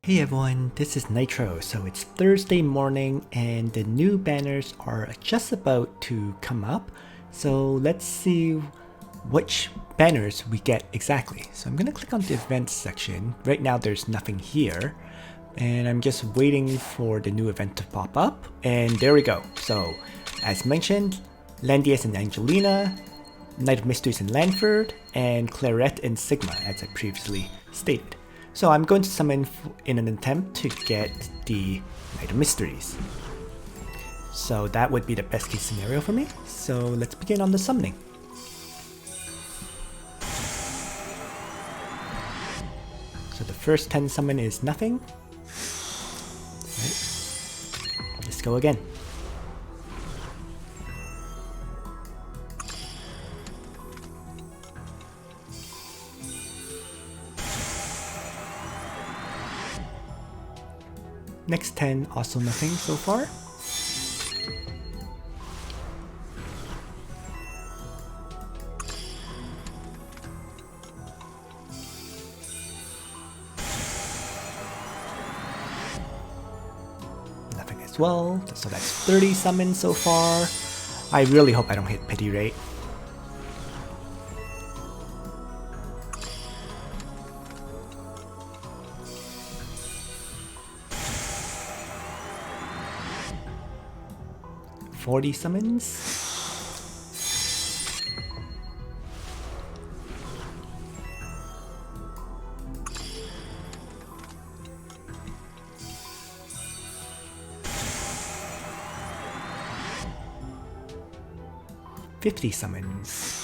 Hey everyone, this is Nitro. So it's Thursday morning and the new banners are just about to come up. So let's see which banners we get exactly. So I'm gonna click on the events section. Right now there's nothing here and I'm just waiting for the new event to pop up, and there we go. So as mentioned, Landius and Angelina, Knight of Mysteries and Lanford, and Claret and Sigma as I previously stated. So I'm going to summon in an attempt to get the Knight of Mysteries. So that would be the best case scenario for me. So let's begin on the summoning. So the first 10 summon is nothing. Right. Let's go again. Next 10, also nothing so far. Nothing as well, so that's 30 summons so far. I really hope I don't hit pity rate. $40 summons. $50 summons.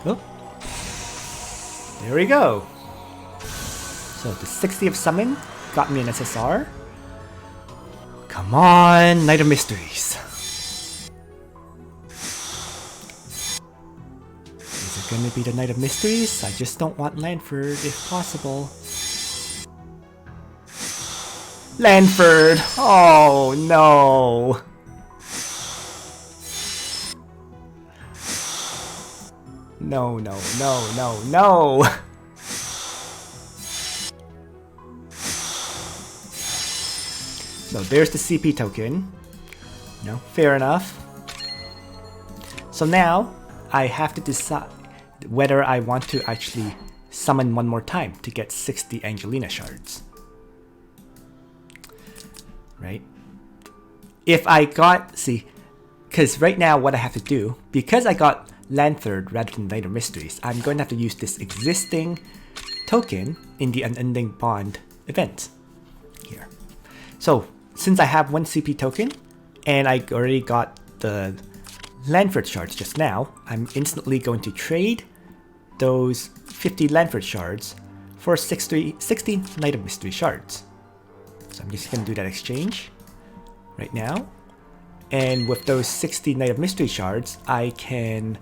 Oh, there we go. So the 60th summon got me an SSR. Come on, Knight of Mysteries. Is it gonna be the Knight of Mysteries? I just don't want Lanford if possible. Lanford! Oh no! No, no, no, no, no! So there's the CP token. No, fair enough. So now I have to decide whether I want to actually summon one more time to get 60 Angelina shards. Right? If I got, see, because right now what I have to do, because I got Lanford rather than Knight of Mysteries, I'm going to have to use this existing token in the Unending Bond event here. So since I have one CP token and I already got the Lanford shards just now, I'm instantly going to trade those 50 Lanford shards for 60 Knight of Mystery shards. So I'm just going to do that exchange right now. And with those 60 Knight of Mystery shards, I can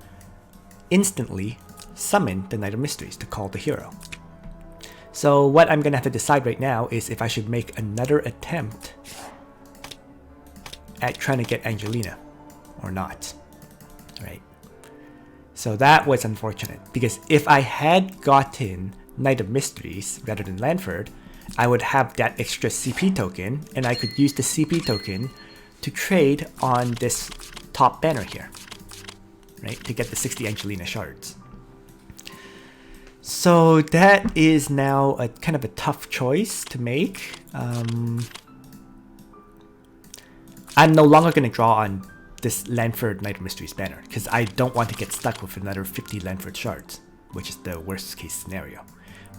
instantly summon the Knight of Mysteries to call the hero. So what I'm gonna have to decide right now is if I should make another attempt at trying to get Angelina or not. Right? So that was unfortunate because if I had gotten Knight of Mysteries rather than Lanford, I would have that extra CP token and I could use the CP token to trade on this top banner here. Right, to get the 60 Angelina shards. So that is now a kind of a tough choice to make. I'm no longer going to draw on this Lanford Knight of Mysteries banner because I don't want to get stuck with another 50 Lanford shards, which is the worst case scenario,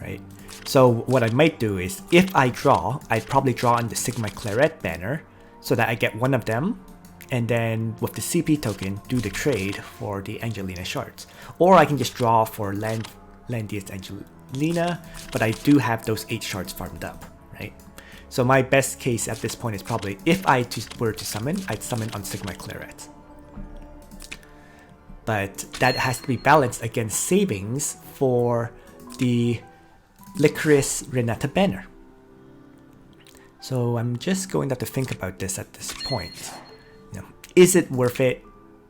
right? So what I might do is if I draw, I'd probably draw on the Sigma Claret banner so that I get one of them, and then with the CP token, do the trade for the Angelina shards. Or I can just draw for Landius Angelina, but I do have those 8 shards farmed up, right? So my best case at this point is probably, if I were to summon, I'd summon on Sigma Claret. But that has to be balanced against savings for the Licorice Renata banner. So I'm just going to have to think about this at this point. You know, is it worth it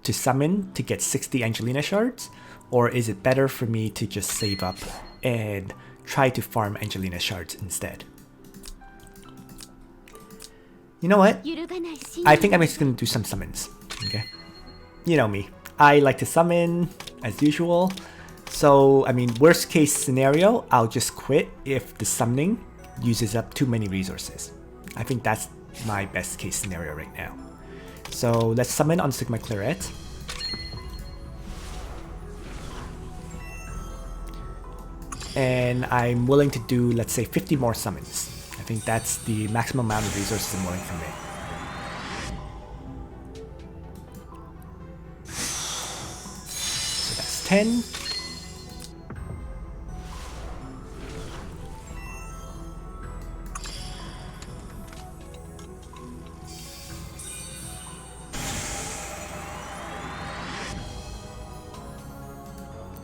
to summon to get 60 Angelina shards? Or is it better for me to just save up and try to farm Angelina shards instead? You know what? I think I'm just going to do some summons. Okay. You know me. I like to summon as usual. So, I mean, worst case scenario, I'll just quit if the summoning uses up too many resources. I think that's my best case scenario right now. So let's summon on Sigma Claret. And I'm willing to do, let's say, 50 more summons. I think that's the maximum amount of resources I'm willing to commit. So that's 10.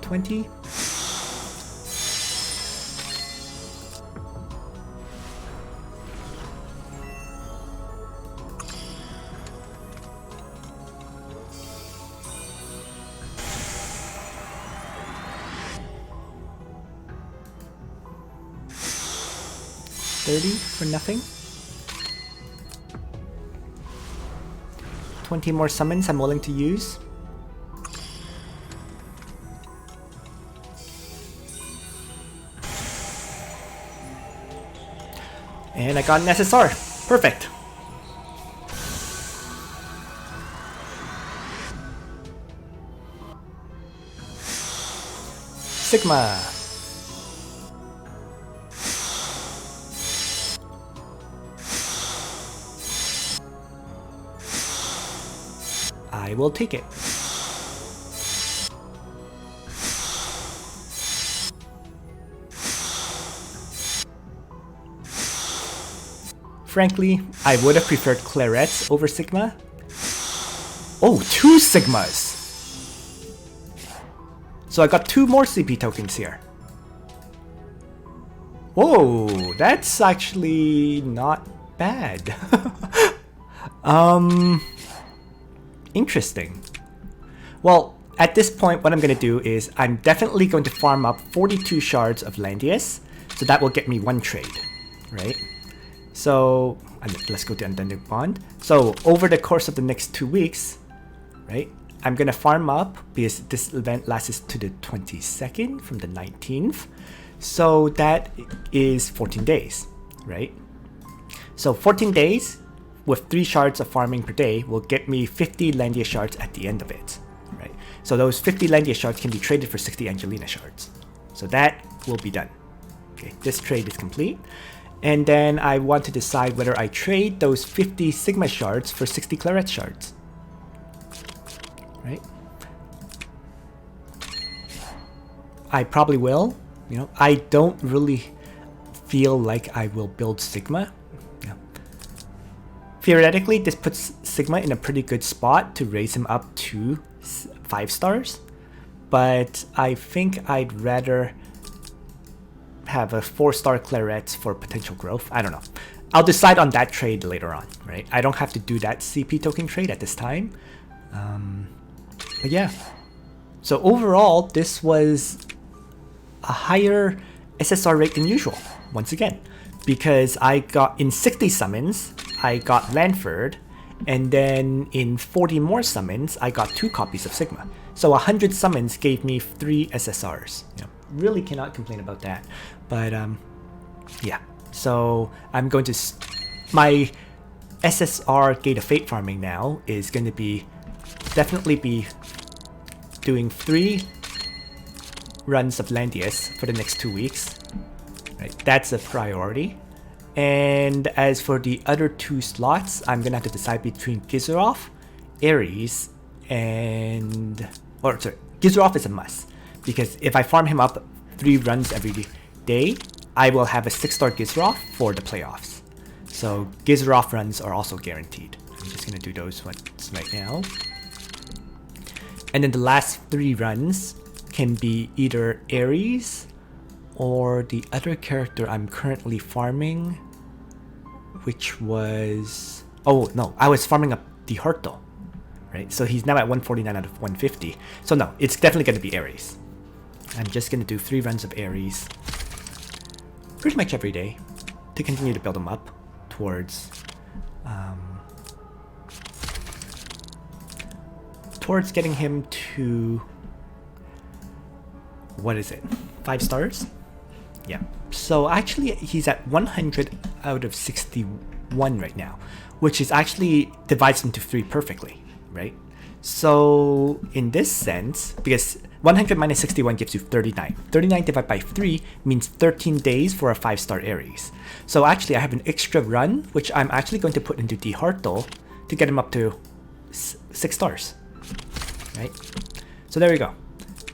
$20. $30 for nothing. 20 more summons I'm willing to use. And I got an SSR. Perfect. Sigma. I will take it. Frankly, I would have preferred Clarets over Sigma. Oh, 2 Sigmas! So I got 2 more CP tokens here. Whoa, that's actually not bad. Interesting. Well, at this point, what I'm going to do is I'm definitely going to farm up 42 shards of Landius. So that will get me 1 trade, right? So let's go to Undead Bond. So over the course of the next 2 weeks, right, I'm going to farm up because this event lasts to the 22nd from the 19th. So that is 14 days, right? So 14 days with 3 shards of farming per day will get me 50 Landia shards at the end of it, right? So those 50 Landia shards can be traded for 60 Angelina shards. So that will be done. Okay, this trade is complete. And then I want to decide whether I trade those 50 Sigma shards for 60 Claret shards, right? I probably will. You know, I don't really feel like I will build Sigma. Yeah. Theoretically, this puts Sigma in a pretty good spot to raise him up to 5 stars. But I think I'd rather have a 4-star Claret for potential growth. I don't know. I'll decide on that trade later on, right? I don't have to do that CP token trade at this time. But yeah. So overall, this was a higher SSR rate than usual, once again. Because I got, in 60 summons, I got Lanford, and then in 40 more summons, I got 2 copies of Sigma. So 100 summons gave me 3 SSRs. You know, really cannot complain about that. But yeah, so I'm going to, my SSR Gate of Fate farming now is going to be, definitely be doing 3 runs of Landius for the next 2 weeks. Right, that's a priority. And as for the other 2 slots, I'm going to have to decide between Gizaroth, Ares, and, or sorry, Gizaroth is a must. Because if I farm him up 3 runs every day, I will have a 6-star Gizaroth for the playoffs. So Gizaroth runs are also guaranteed. I'm just going to do those ones right now. And then the last 3 runs can be either Ares or the other character I'm currently farming. which was... Oh, no, I was farming up the Horto, right? So he's now at 149 out of 150. So no, it's definitely going to be Ares. I'm just going to do 3 runs of Ares pretty much every day to continue to build him up towards getting him to, what is it, 5 stars? Yeah. So actually he's at 100 out of 61 right now, which is actually divides into 3 perfectly, right? So in this sense, because 100 minus 61 gives you 39. 39 divided by 3 means 13 days for a 5-star Ares. So actually I have an extra run, which I'm actually going to put into the Hartle to get him up to 6 stars, right? So there we go.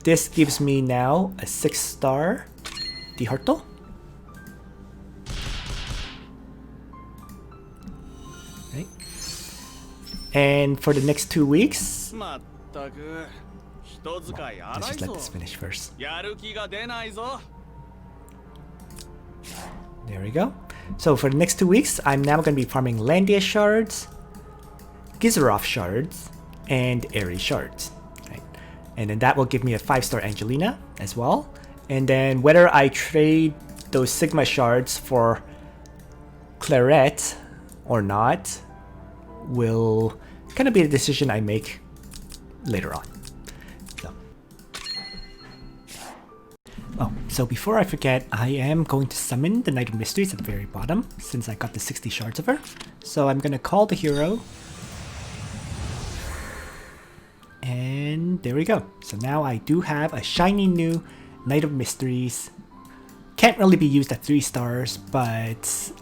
This gives me now a 6-star the Hartle. Right? And for the next 2 weeks, let's just let this finish first. There we go. So for the next 2 weeks, I'm now going to be farming Landia shards, Gizarov shards, and Ares shards. Right? And then that will give me a 5-star Angelina as well. And then whether I trade those Sigma shards for Claret or not will kind of be a decision I make later on. So before I forget, I am going to summon the Knight of Mysteries at the very bottom, since I got the 60 shards of her. So I'm going to call the hero. And there we go. So now I do have a shiny new Knight of Mysteries. Can't really be used at 3 stars, but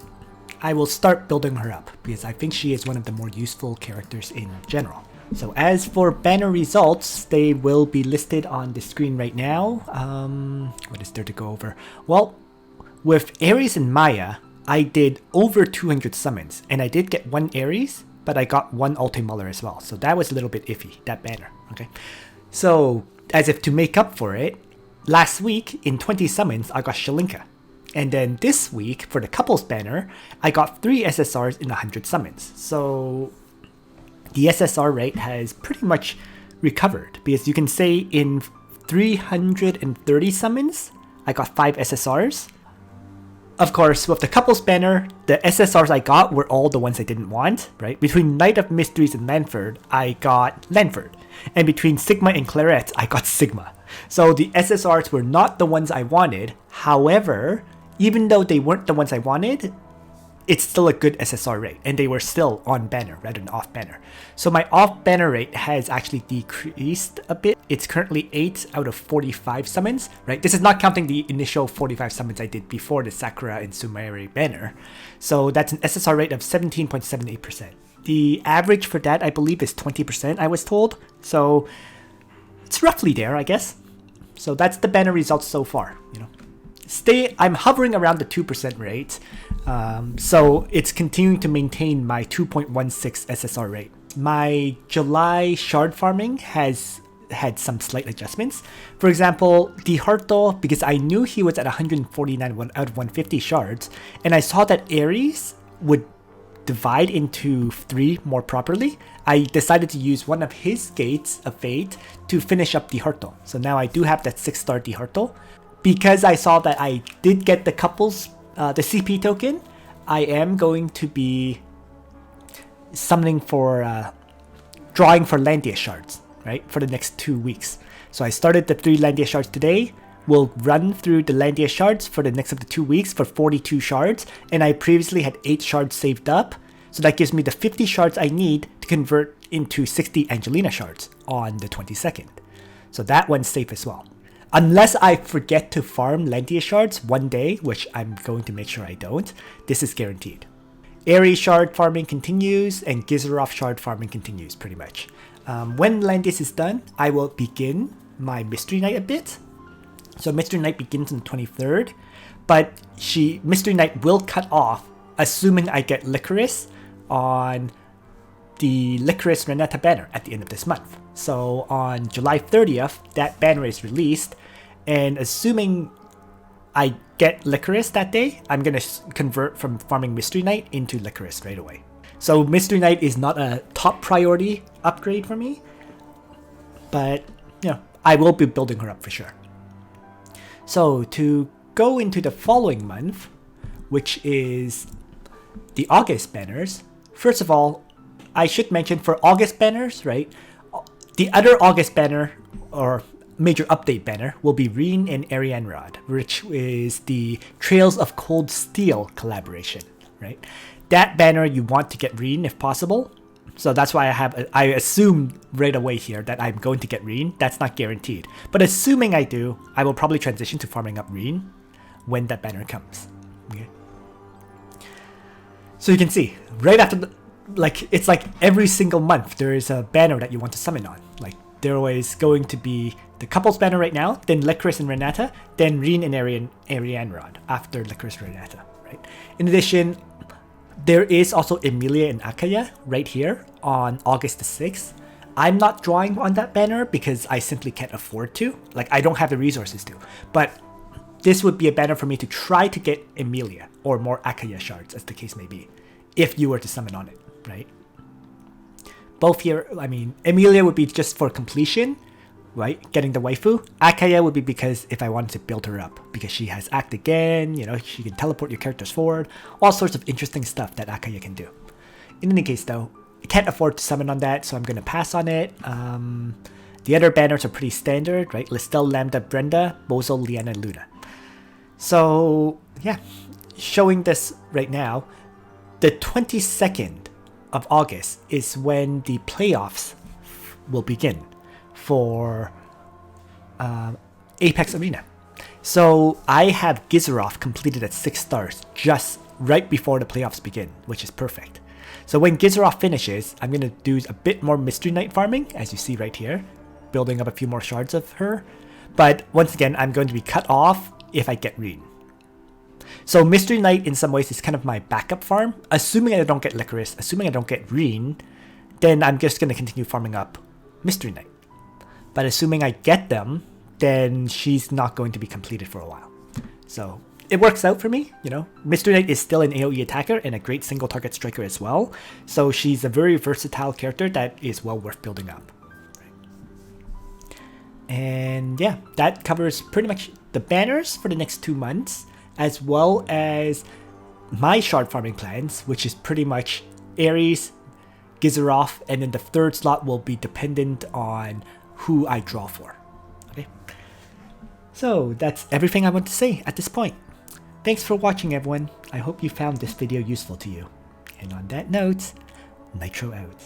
I will start building her up, because I think she is one of the more useful characters in general. So as for banner results, they will be listed on the screen right now. What is there to go over? Well, with Ares and Maiya, I did over 200 summons, and I did get 1 Ares, but I got 1 Ultimuller as well. So that was a little bit iffy, that banner. Okay, so as if to make up for it, last week in 20 summons, I got Shalinka. And then this week, for the couples banner, I got 3 SSRs in 100 summons. So the SSR rate has pretty much recovered, because you can say in 330 summons, I got 5 SSRs. Of course, with the couples banner, the SSRs I got were all the ones I didn't want, right? Between Knight of Mysteries and Lanford, I got Lanford. And between Sigma and Claret, I got Sigma. So the SSRs were not the ones I wanted. However, even though they weren't the ones I wanted, it's still a good SSR rate, and they were still on banner rather than off banner. So my off banner rate has actually decreased a bit. It's currently 8 out of 45 summons, right? This is not counting the initial 45 summons I did before the Sakura and Sumire banner. So that's an SSR rate of 17.78%. The average for that, I believe, is 20%, I was told. So it's roughly there, I guess. So that's the banner results so far, you know. I'm hovering around the 2% rate, so it's continuing to maintain my 2.16 SSR rate. My July shard farming has had some slight adjustments. For example, the Harto, because I knew he was at 149 out of 150 shards, and I saw that Ares would divide into 3 more properly, I decided to use one of his Gates of Fate to finish up the Harto. So now I do have that 6-star the Harto. Because I saw that I did get the couples, the CP token, I am going to be summoning for, drawing for Landia shards, right, for the next 2 weeks. So I started the 3 Landia shards today. We'll run through the Landia shards for the next of the 2 weeks for 42 shards, and I previously had 8 shards saved up, so that gives me the 50 shards I need to convert into 60 Angelina shards on the 22nd. So that one's safe as well. Unless I forget to farm Landia shards one day, which I'm going to make sure I don't, this is guaranteed. Ares shard farming continues, and Gizarov shard farming continues pretty much. When Landis is done, I will begin my Mystery Night a bit. So Mystery Night begins on the 23rd, but Mystery Night will cut off, assuming I get Licorice on the Licorice Renata banner at the end of this month. So on July 30th, that banner is released, and assuming I get Licorice that day, I'm gonna convert from farming Mystery Knight into Licorice right away. So Mystery Knight is not a top priority upgrade for me, but you know, I will be building her up for sure. So to go into the following month, which is the August banners, first of all, I should mention for August banners, right? The other August banner or major update banner will be Reen and Arianrod, which is the Trails of Cold Steel collaboration, right? That banner you want to get Reen if possible. So that's why I assume right away here that I'm going to get Reen. That's not guaranteed. But assuming I do, I will probably transition to farming up Reen when that banner comes. Okay. So you can see, right after the, it's like every single month there is a banner that you want to summon on. Like there is going to be the couples banner right now, then Licorice and Renata, then Reen and Arianrod after Licorice and Renata, right? In addition, there is also Emilia and Akaya right here on August the 6th. I'm not drawing on that banner because I simply can't afford to. Like I don't have the resources to. But this would be a banner for me to try to get Emilia or more Akaya shards as the case may be, if you were to summon on it, right? Both here, I mean, Emilia would be just for completion, right? Getting the waifu. Akaya would be because if I wanted to build her up, because she has act again, you know, she can teleport your characters forward, all sorts of interesting stuff that Akaya can do. In any case though, I can't afford to summon on that, so I'm going to pass on it. The other banners are pretty standard, right? Listel, Lambda, Brenda, Bozo, Liana, Luna. So yeah, showing this right now, the 22nd of August is when the playoffs will begin for Apex Arena. So I have Gizaroff completed at 6 stars just right before the playoffs begin, which is perfect. So when Gizaroff finishes, I'm going to do a bit more Mystery Knight farming, as you see right here, building up a few more shards of her. But once again, I'm going to be cut off if I get Reen. So Mystery Knight in some ways is kind of my backup farm. Assuming I don't get Licorice, assuming I don't get Reen, then I'm just going to continue farming up Mystery Knight. But assuming I get them, then she's not going to be completed for a while. So it works out for me, you know. Mystery Knight is still an AoE attacker and a great single target striker as well. So she's a very versatile character that is well worth building up. And yeah, that covers pretty much the banners for the next 2 months, as well as my shard farming plans, which is pretty much Ares, Gizaroff, and then the third slot will be dependent on who I draw for. Okay, so that's everything I want to say at this point. Thanks for watching, everyone. I hope you found this video useful to you. And on that note, Nitro out.